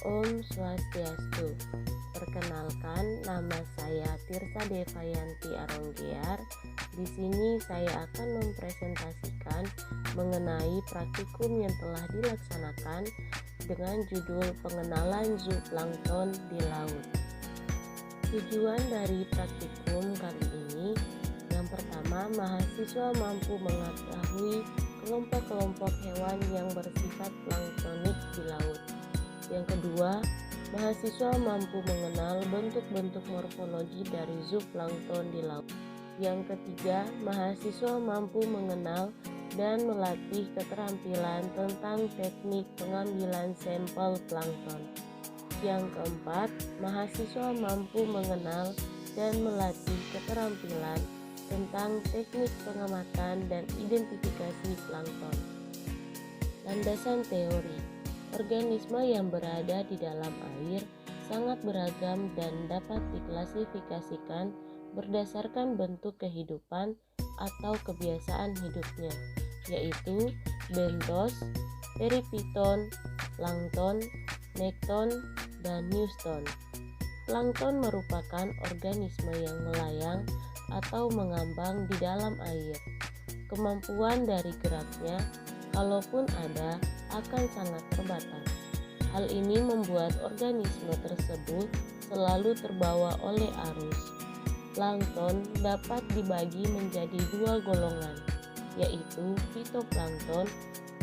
Om Swastiastu. Perkenalkan, nama saya Tirsa Devayanti Aronggear. Di sini saya akan mempresentasikan mengenai praktikum yang telah dilaksanakan dengan judul pengenalan zooplankton di laut. Tujuan dari praktikum kali ini, yang pertama, mahasiswa mampu mengetahui kelompok-kelompok hewan yang bersifat planktonik di laut. Yang kedua, mahasiswa mampu mengenal bentuk-bentuk morfologi dari zooplankton di laut. Yang ketiga, mahasiswa mampu mengenal dan melatih keterampilan tentang teknik pengambilan sampel plankton. Yang keempat, mahasiswa mampu mengenal dan melatih keterampilan tentang teknik pengamatan dan identifikasi plankton. Landasan teori. Organisme yang berada di dalam air sangat beragam dan dapat diklasifikasikan berdasarkan bentuk kehidupan atau kebiasaan hidupnya, yaitu bentos, peripiton, plankton, nekton, dan neuston. Plankton merupakan organisme yang melayang atau mengambang di dalam air. Kemampuan dari geraknya, kalaupun ada, akan sangat terbatas. Hal ini membuat organisme tersebut selalu terbawa oleh arus. Plankton dapat dibagi menjadi dua golongan, yaitu fitoplankton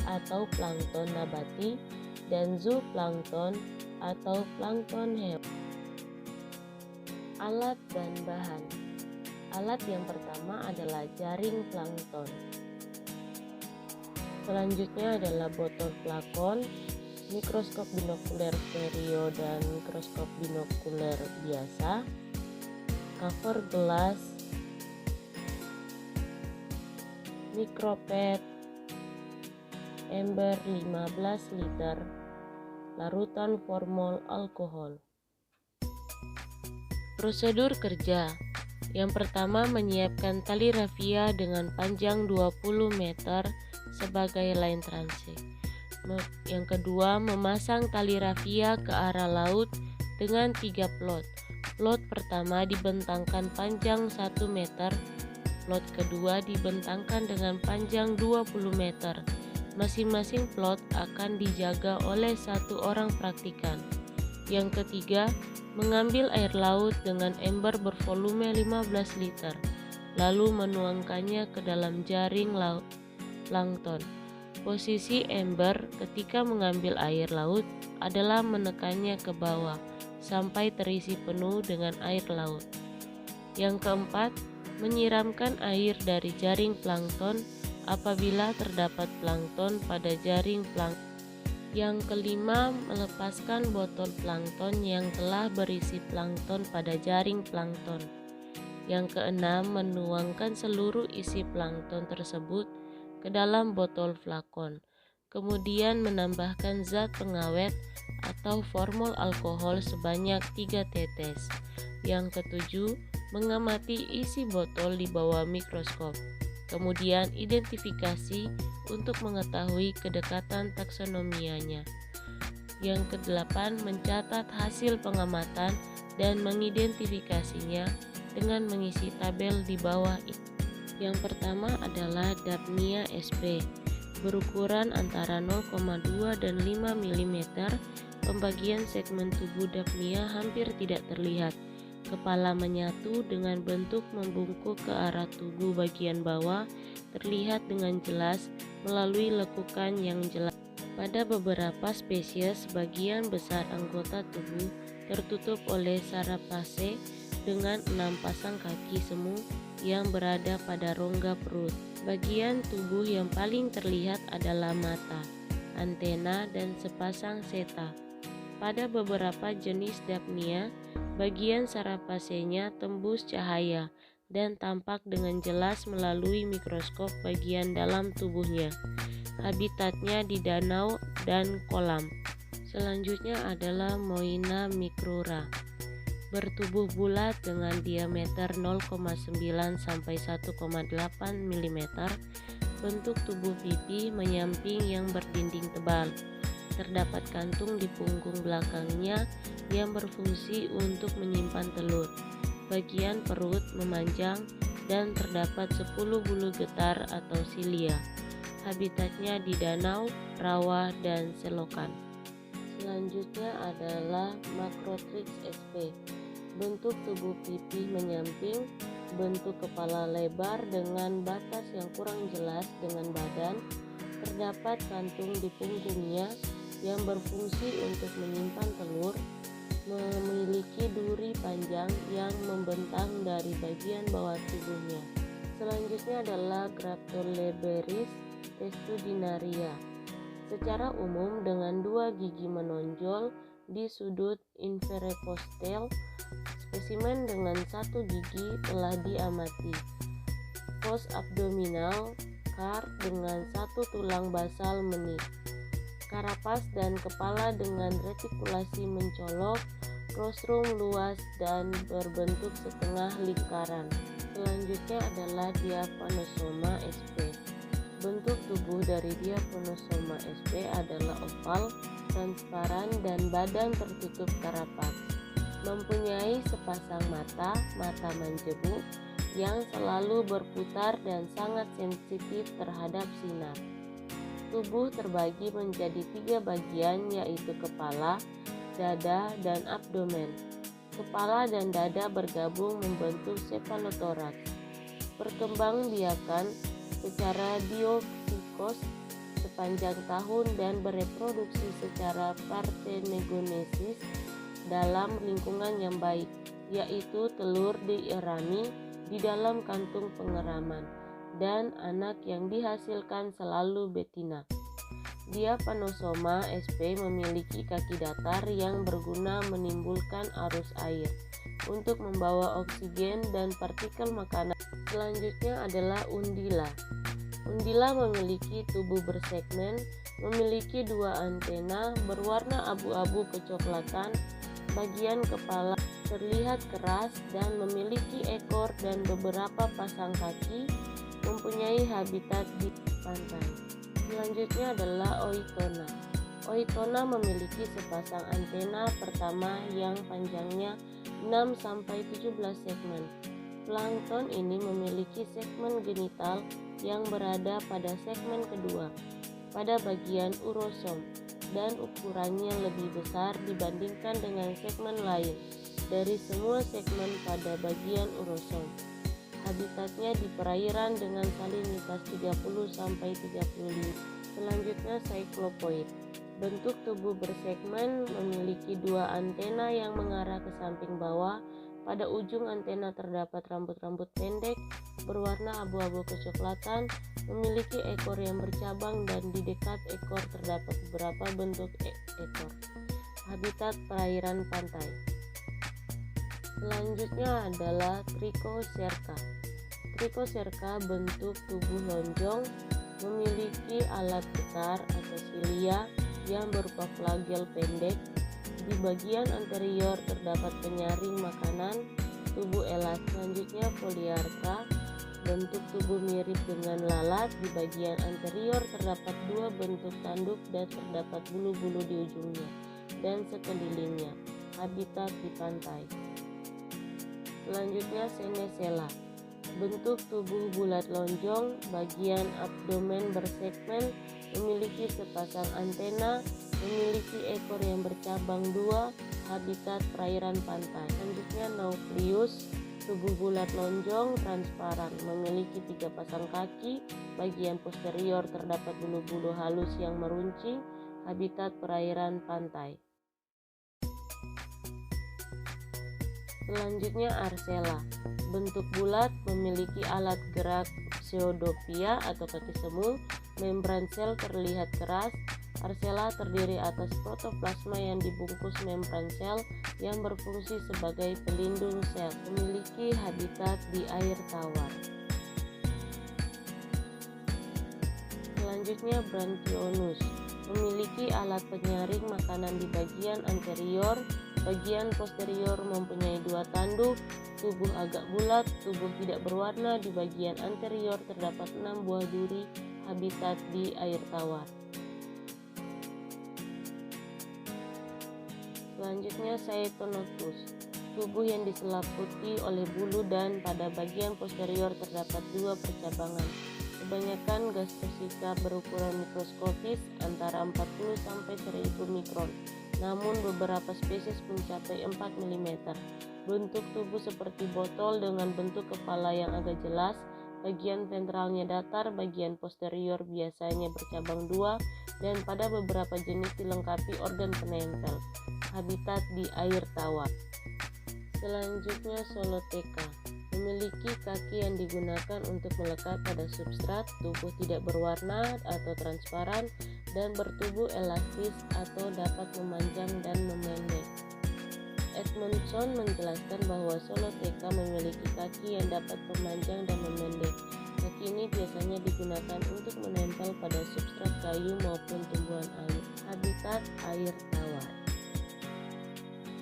atau plankton nabati dan zooplankton atau plankton hewan. Alat dan bahan. Alat yang pertama adalah jaring plankton. Selanjutnya adalah botol flakon, mikroskop binokuler stereo dan mikroskop binokuler biasa, cover gelas, mikropet, ember 15 liter, larutan formol alkohol. Prosedur kerja. Yang pertama, menyiapkan tali rafia dengan panjang 20 meter sebagai line transit. Yang kedua, memasang tali rafia ke arah laut dengan 3 plot. Plot pertama dibentangkan panjang 1 meter, plot kedua dibentangkan dengan panjang 20 meter. Masing-masing plot akan dijaga oleh 1 orang praktikan. Yang ketiga, mengambil air laut dengan ember bervolume 15 liter, lalu menuangkannya ke dalam jaring laut plankton. Posisi ember ketika mengambil air laut adalah menekannya ke bawah sampai terisi penuh dengan air laut. Yang keempat, menyiramkan air dari jaring plankton apabila terdapat plankton pada jaring plankton. Yang kelima, melepaskan botol plankton yang telah berisi plankton pada jaring plankton. Yang keenam, menuangkan seluruh isi plankton tersebut ke dalam botol flakon, kemudian menambahkan zat pengawet atau formol alkohol sebanyak 3 tetes. Yang ketujuh, mengamati isi botol di bawah mikroskop, kemudian identifikasi untuk mengetahui kedekatan taksonomianya. Yang kedelapan, mencatat hasil pengamatan dan mengidentifikasinya dengan mengisi tabel di bawah itu. Yang pertama adalah Daphnia sp, berukuran antara 0,2 dan 5 mm. Pembagian segmen tubuh Daphnia hampir tidak terlihat. Kepala menyatu dengan bentuk membungkuk ke arah tubuh bagian bawah terlihat dengan jelas melalui lekukan yang jelas. Pada beberapa spesies, bagian besar anggota tubuh tertutup oleh carapace dengan 6 pasang kaki semu yang berada pada rongga perut. Bagian tubuh yang paling terlihat adalah mata, antena, dan sepasang seta. Pada beberapa jenis Daphnia, bagian sarapacenya tembus cahaya dan tampak dengan jelas melalui mikroskop bagian dalam tubuhnya. Habitatnya di danau dan kolam. Selanjutnya adalah Moina micrura, bertubuh bulat dengan diameter 0,9 sampai 1,8 mm. Bentuk tubuh pipi menyamping yang berdinding tebal. Terdapat kantung di punggung belakangnya yang berfungsi untuk menyimpan telur. Bagian perut memanjang dan terdapat 10 bulu getar atau silia. Habitatnya di danau, rawa, dan selokan. Selanjutnya adalah Macrotrix sp. Bentuk tubuh pipih menyamping, bentuk kepala lebar dengan batas yang kurang jelas dengan badan. Terdapat kantung di punggungnya yang berfungsi untuk menyimpan telur. Memiliki duri panjang yang membentang dari bagian bawah tubuhnya. Selanjutnya adalah Graptoleberis testudinaria. Secara umum dengan 2 gigi menonjol di sudut inferopostel. Spesimen dengan 1 gigi telah diamati. Pos abdominal kar dengan 1 tulang basal menit. Karapas dan kepala dengan retikulasi mencolok, rostrum luas dan berbentuk setengah lingkaran. Selanjutnya adalah Diaphanosoma sp. Bentuk tubuh dari Diaphanosoma sp adalah oval, transparan, dan badan tertutup karapas. Mempunyai sepasang mata menjemuk yang selalu berputar dan sangat sensitif terhadap sinar. Tubuh terbagi menjadi 3 bagian, yaitu kepala, dada, dan abdomen. Kepala dan dada bergabung membentuk cephalothorax. Perkembangbiakan secara dioikos sepanjang tahun dan bereproduksi secara parthenogenesis dalam lingkungan yang baik, yaitu telur dierami di dalam kantung pengeraman, dan anak yang dihasilkan selalu betina. Diaphanosoma sp memiliki kaki datar yang berguna menimbulkan arus air untuk membawa oksigen dan partikel makanan. Selanjutnya adalah undila. Undila memiliki tubuh bersegmen, memiliki 2 antena berwarna abu-abu kecoklatan. Bagian kepala terlihat keras dan memiliki ekor dan beberapa pasang kaki. Mempunyai habitat di pantai. Selanjutnya adalah Oitona. Oitona memiliki sepasang antena pertama yang panjangnya 6-17 segmen. Plankton ini memiliki segmen genital yang berada pada segmen kedua pada bagian urosom dan ukurannya lebih besar dibandingkan dengan segmen lain dari semua segmen pada bagian urosom. Habitatnya di perairan dengan salinitas 30-35. Selanjutnya Cyclopoid. Bentuk tubuh bersegmen, memiliki 2 antena yang mengarah ke samping bawah. Pada ujung antena terdapat rambut-rambut pendek berwarna abu-abu kecoklatan, memiliki ekor yang bercabang, dan di dekat ekor terdapat beberapa bentuk ekor. Habitat perairan pantai. Selanjutnya adalah Trichocerca. Trichocerca bentuk tubuh lonjong, memiliki alat getar atau silia yang berupa flagel pendek. Di bagian anterior terdapat penyaring makanan, tubuh elas. Selanjutnya Polyarca, bentuk tubuh mirip dengan lalat. Di bagian anterior terdapat 2 bentuk tanduk dan terdapat bulu-bulu di ujungnya dan sekelilingnya. Habitat di pantai. Selanjutnya Senescella. Bentuk tubuh bulat lonjong, bagian abdomen bersegmen, memiliki sepasang antena, memiliki ekor yang bercabang 2, habitat perairan pantai. Selanjutnya Nauplius, tubuh bulat lonjong, transparan, memiliki 3 pasang kaki, bagian posterior terdapat bulu-bulu halus yang meruncing, habitat perairan pantai. Selanjutnya Arcella, bentuk bulat, memiliki alat gerak pseudopia atau kaki semu, membran sel terlihat keras. Arcella terdiri atas protoplasma yang dibungkus membran sel yang berfungsi sebagai pelindung sel. Memiliki habitat di air tawar. Selanjutnya Branchionus, memiliki alat penyaring makanan di bagian anterior. Bagian posterior mempunyai 2 tanduk, tubuh agak bulat, tubuh tidak berwarna. Di bagian anterior terdapat 6 buah duri, habitat di air tawar. Selanjutnya Saetonotus, tubuh yang diselimuti oleh bulu dan pada bagian posterior terdapat 2 percabangan. Kebanyakan gastrosita berukuran mikroskopis antara 40 sampai 1000 mikron, namun beberapa spesies mencapai 4 mm. Bentuk tubuh seperti botol dengan bentuk kepala yang agak jelas, bagian ventralnya datar, bagian posterior biasanya bercabang 2, dan pada beberapa jenis dilengkapi organ penempel. Habitat di air tawar. Selanjutnya Soloteka, memiliki kaki yang digunakan untuk melekat pada substrat, tubuh tidak berwarna atau transparan, dan bertubuh elastis atau dapat memanjang dan memendek. Edmondson menjelaskan bahwa Soloteka memiliki kaki yang dapat memanjang dan memendek. Kaki ini biasanya digunakan untuk menempel pada substrat kayu maupun tumbuhan air. Habitat air tawar.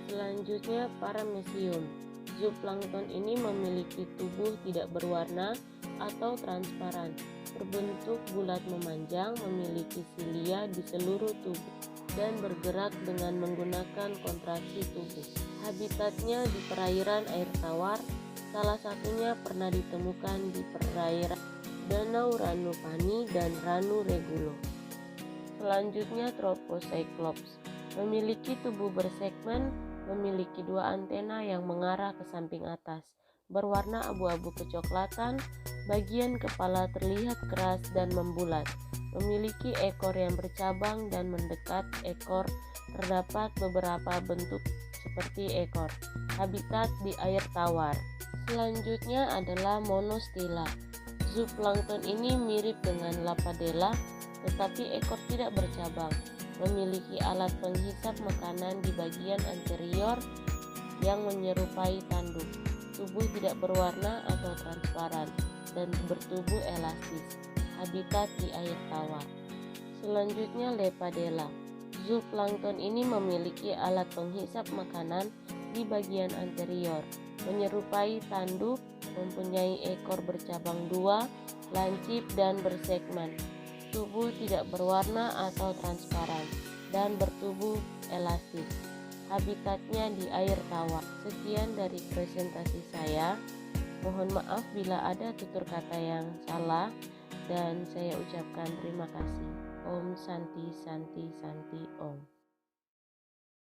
Selanjutnya Paramecium. Zooplankton ini memiliki tubuh tidak berwarna atau transparan, berbentuk bulat memanjang, memiliki silia di seluruh tubuh, dan bergerak dengan menggunakan kontraksi tubuh. Habitatnya di perairan air tawar, salah satunya pernah ditemukan di perairan Danau Ranupani dan Ranu Regulo. Selanjutnya Tropocyclops, memiliki tubuh bersegmen, memiliki 2 antena yang mengarah ke samping atas, berwarna abu-abu kecoklatan, bagian kepala terlihat keras dan membulat, memiliki ekor yang bercabang dan mendekat ekor terdapat beberapa bentuk seperti ekor. Habitat di air tawar. Selanjutnya adalah Monostela. Zooplankton ini mirip dengan Lapadella, tetapi ekor tidak bercabang. Memiliki alat penghisap makanan di bagian anterior yang menyerupai tanduk. Tubuh tidak berwarna atau transparan dan bertubuh elastis. Habitat di air tawar. Selanjutnya Lepadella. Zooplankton ini memiliki alat penghisap makanan di bagian anterior, menyerupai tanduk, mempunyai ekor bercabang 2, lancip dan bersegmen. Tubuh tidak berwarna atau transparan dan bertubuh elastis. Habitatnya di air tawar. Sekian dari presentasi saya. Mohon maaf bila ada tutur kata yang salah dan saya ucapkan terima kasih. Om Santi Santi Santi Om.